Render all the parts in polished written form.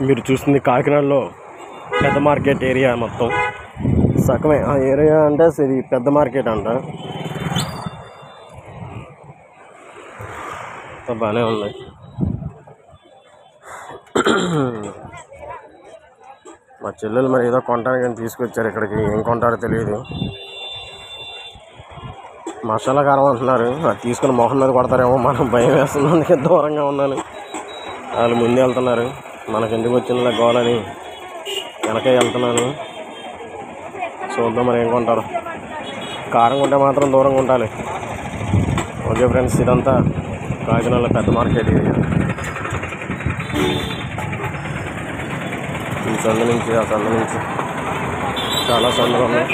మీరు చూస్తుంది కాకినాడలో పెద్ద మార్కెట్ ఏరియా మొత్తం సగమే ఆ ఏరియా అంటే ఇది పెద్ద మార్కెట్ అంట. బాగానే ఉంది. మా చెల్లెలు మరి ఏదో కొంటానికి తీసుకొచ్చారు ఇక్కడికి. ఏం కొంటారో తెలియదు. మసాలా కారం అంటున్నారు. అది తీసుకుని మొహం మీద కొడతారేమో, మనం భయం వేస్తుంది. అందుకే దూరంగా ఉన్నాను. వాళ్ళు ముందే వెళ్తున్నారు. మనకు ఎందుకు వచ్చిందిలా గోలని వెనకే వెళ్తున్నాను. చూద్దాం మరి ఏం కొంటారు. కారం కొంటే మాత్రం దూరంగా ఉండాలి. ఓకే ఫ్రెండ్స్, ఇదంతా కాకినాడలో పెద్ద మార్కెట్ ఏరియా. ఈ సందు నుంచి ఆ సందు నుంచి చాలా సందులు ఉన్నాయి.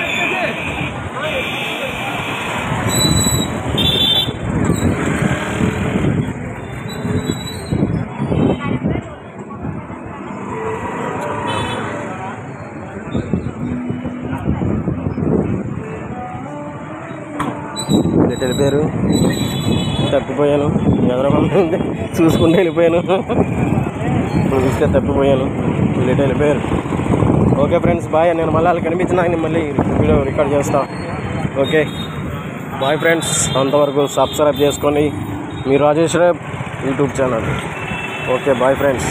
ఎటు వెళ్ళిపోయారు? తప్పిపోయాను. ఎదురుకుంటుంది చూసుకుంటూ వెళ్ళిపోయాను. చూస్తే తప్పిపోయాను. ఎటు వెళ్ళిపోయారు. Okay friends, bye. నేను మళ్ళీ వాళ్ళకి కనిపించినా నేను మళ్ళీ వీడియో రికార్డ్ చేస్తా. Okay bye friends. అంతవరకు సబ్స్క్రైబ్ చేసుకోండి మీ Rajeshwara YouTube channel. Okay bye friends.